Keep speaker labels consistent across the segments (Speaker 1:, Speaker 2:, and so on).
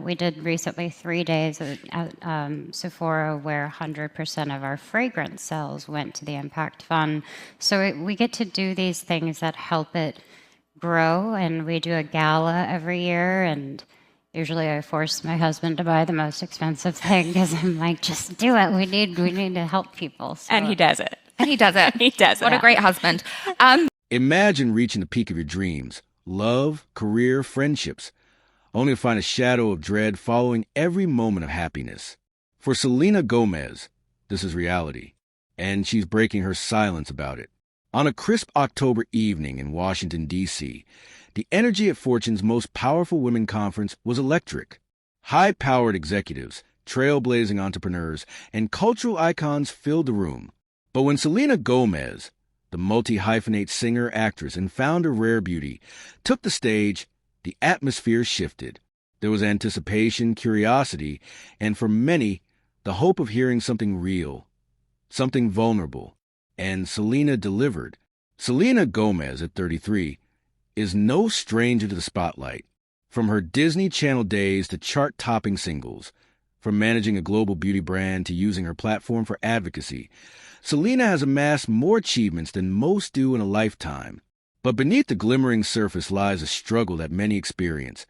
Speaker 1: we did recently 3 days at Sephora where 100% of our fragrance sales went to the Impact Fund. So we get to do these things that help it grow, and we do a gala every year, and usually I force my husband to buy the most expensive thing because I'm like, just do it. We need to help people. So.
Speaker 2: And he does it.
Speaker 3: And he does it.
Speaker 2: He does it.
Speaker 3: What a great husband.
Speaker 4: Imagine reaching the peak of your dreams, love, career, friendships, only to find a shadow of dread following every moment of happiness. For Selena Gomez, this is reality, and she's breaking her silence about it. On a crisp October evening in Washington, D.C., the energy at Fortune's most powerful women conference was electric. High-powered executives, trailblazing entrepreneurs, and cultural icons filled the room. But when Selena Gomez, the multi-hyphenate singer, actress, and founder of Rare Beauty, took the stage, the atmosphere shifted. There was anticipation, curiosity, and for many, the hope of hearing something real, something vulnerable. And Selena delivered. Selena Gomez, at 33, is no stranger to the spotlight. From her Disney Channel days to chart-topping singles, from managing a global beauty brand to using her platform for advocacy, Selena has amassed more achievements than most do in a lifetime. But beneath the glimmering surface lies a struggle that many experience,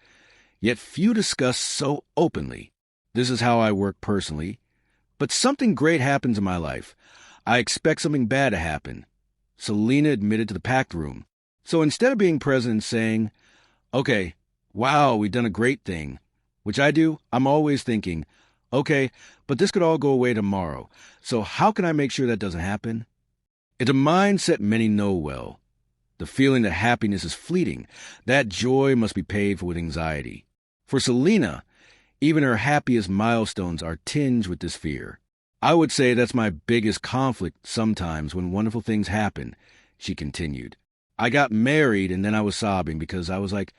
Speaker 4: yet few discuss so openly. This is how I work personally. But something great happens in my life. I expect something bad to happen, Selena admitted to the packed room. So instead of being present and saying, okay, wow, we've done a great thing, which I do, I'm always thinking, okay, but this could all go away tomorrow, so how can I make sure that doesn't happen? It's a mindset many know well. The feeling that happiness is fleeting, that joy must be paid for with anxiety. For Selena, even her happiest milestones are tinged with this fear. I would say that's my biggest conflict sometimes when wonderful things happen, she continued. I got married and then I was sobbing because I was like,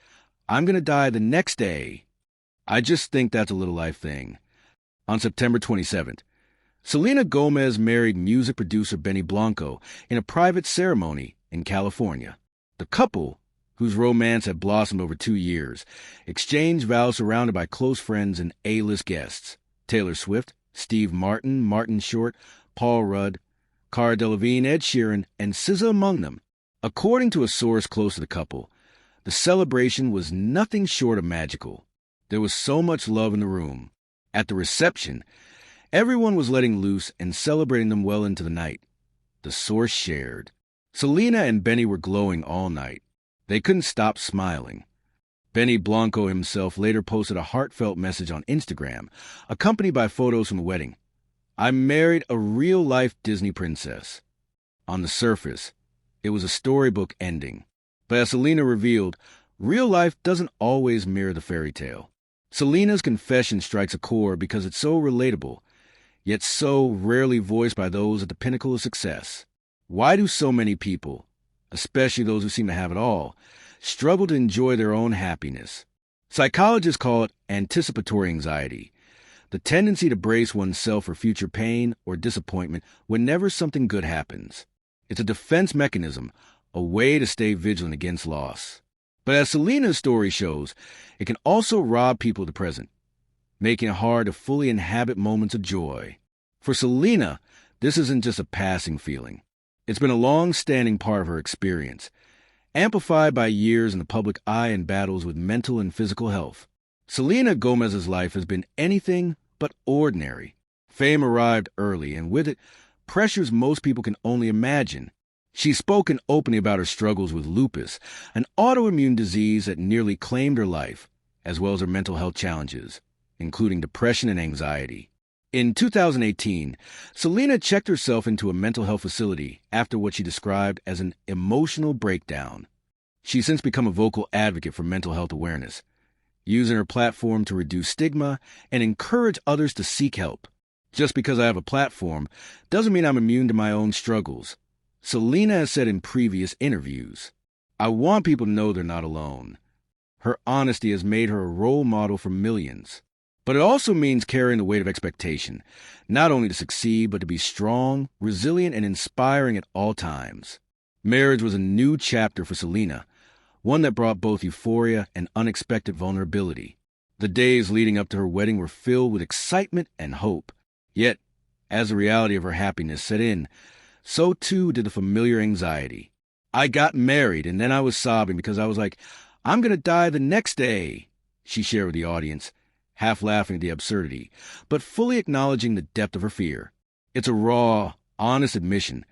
Speaker 4: I'm going to die the next day. I just think that's a little life thing. On September 27th, Selena Gomez married music producer Benny Blanco in a private ceremony in California. The couple, whose romance had blossomed over 2 years, exchanged vows surrounded by close friends and A-list guests. Taylor Swift, Steve Martin, Martin Short, Paul Rudd, Cara Delevingne, Ed Sheeran, and SZA among them. According to a source close to the couple, the celebration was nothing short of magical. There was so much love in the room. At the reception, everyone was letting loose and celebrating them well into the night. The source shared. Selena and Benny were glowing all night. They couldn't stop smiling. Benny Blanco himself later posted a heartfelt message on Instagram, accompanied by photos from the wedding. I married a real-life Disney princess. On the surface, it was a storybook ending. But as Selena revealed, real life doesn't always mirror the fairy tale. Selena's confession strikes a chord because it's so relatable, yet so rarely voiced by those at the pinnacle of success. Why do so many people, especially those who seem to have it all, struggle to enjoy their own happiness? Psychologists call it anticipatory anxiety, the tendency to brace oneself for future pain or disappointment whenever something good happens. It's a defense mechanism, a way to stay vigilant against loss. But as Selena's story shows, it can also rob people of the present, making it hard to fully inhabit moments of joy. For Selena, this isn't just a passing feeling. It's been a long-standing part of her experience, amplified by years in the public eye and battles with mental and physical health. Selena Gomez's life has been anything but ordinary. Fame arrived early, and with it, pressures most people can only imagine. She's spoken openly about her struggles with lupus, an autoimmune disease that nearly claimed her life, as well as her mental health challenges, including depression and anxiety. In 2018, Selena checked herself into a mental health facility after what she described as an emotional breakdown. She's since become a vocal advocate for mental health awareness, using her platform to reduce stigma and encourage others to seek help. Just because I have a platform doesn't mean I'm immune to my own struggles. Selena has said in previous interviews, I want people to know they're not alone. Her honesty has made her a role model for millions. But it also means carrying the weight of expectation, not only to succeed, but to be strong, resilient, and inspiring at all times. Marriage was a new chapter for Selena, one that brought both euphoria and unexpected vulnerability. The days leading up to her wedding were filled with excitement and hope. Yet, as the reality of her happiness set in, so too did the familiar anxiety. I got married, and then I was sobbing because I was like, I'm going to die the next day, she shared with the audience, half laughing at the absurdity, but fully acknowledging the depth of her fear. It's a raw, honest admission,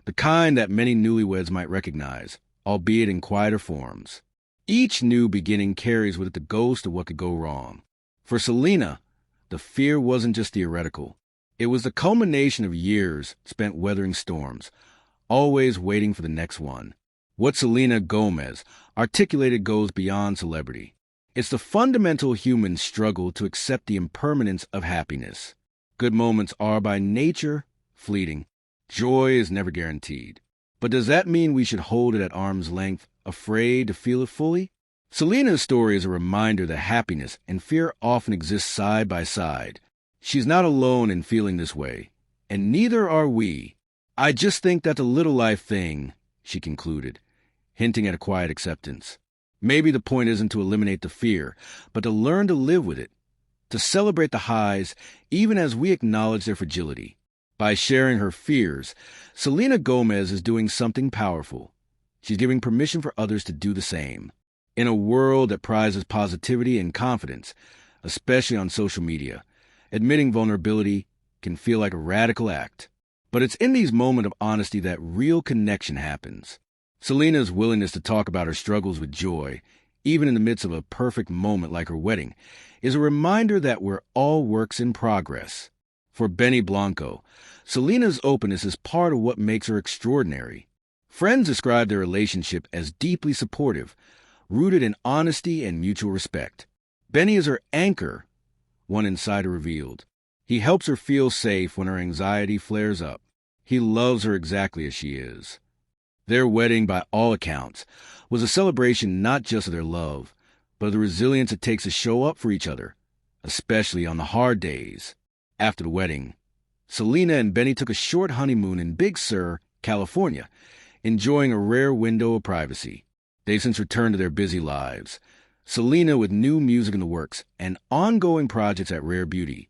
Speaker 4: the kind that many newlyweds might recognize, albeit in quieter forms. Each new beginning carries with it the ghost of what could go wrong. For Selena, the fear wasn't just theoretical. It was the culmination of years spent weathering storms, always waiting for the next one. What Selena Gomez articulated goes beyond celebrity. It's the fundamental human struggle to accept the impermanence of happiness. Good moments are by nature fleeting. Joy is never guaranteed. But does that mean we should hold it at arm's length, afraid to feel it fully? Selena's story is a reminder that happiness and fear often exist side by side. She's not alone in feeling this way, and neither are we. I just think that's a little life thing, she concluded, hinting at a quiet acceptance. Maybe the point isn't to eliminate the fear, but to learn to live with it, to celebrate the highs even as we acknowledge their fragility. By sharing her fears, Selena Gomez is doing something powerful. She's giving permission for others to do the same. In a world that prizes positivity and confidence, especially on social media, admitting vulnerability can feel like a radical act. But it's in these moments of honesty that real connection happens. Selena's willingness to talk about her struggles with joy, even in the midst of a perfect moment like her wedding, is a reminder that we're all works in progress. For Benny Blanco, Selena's openness is part of what makes her extraordinary. Friends describe their relationship as deeply supportive, rooted in honesty and mutual respect. Benny is her anchor, one insider revealed. He helps her feel safe when her anxiety flares up. He loves her exactly as she is. Their wedding, by all accounts, was a celebration not just of their love, but of the resilience it takes to show up for each other, especially on the hard days. After the wedding, Selena and Benny took a short honeymoon in Big Sur, California, enjoying a rare window of privacy. They've since returned to their busy lives, Selena with new music in the works and ongoing projects at Rare Beauty,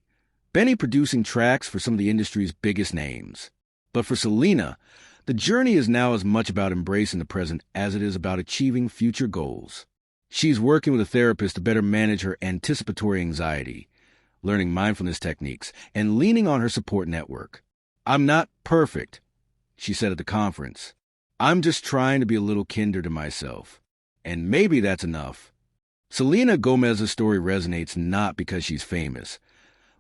Speaker 4: Benny producing tracks for some of the industry's biggest names. But for Selena, the journey is now as much about embracing the present as it is about achieving future goals. She's working with a therapist to better manage her anticipatory anxiety, learning mindfulness techniques, and leaning on her support network. I'm not perfect, she said at the conference. I'm just trying to be a little kinder to myself. And maybe that's enough. Selena Gomez's story resonates not because she's famous,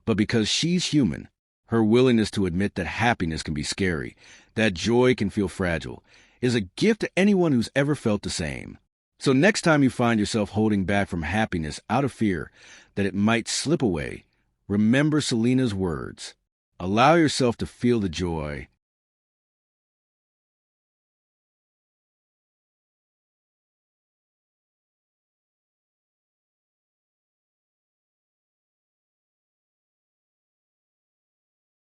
Speaker 4: but because she's human. Her willingness to admit that happiness can be scary, that joy can feel fragile, is a gift to anyone who's ever felt the same. So next time you find yourself holding back from happiness out of fear that it might slip away, remember Selena's words. Allow yourself to feel the joy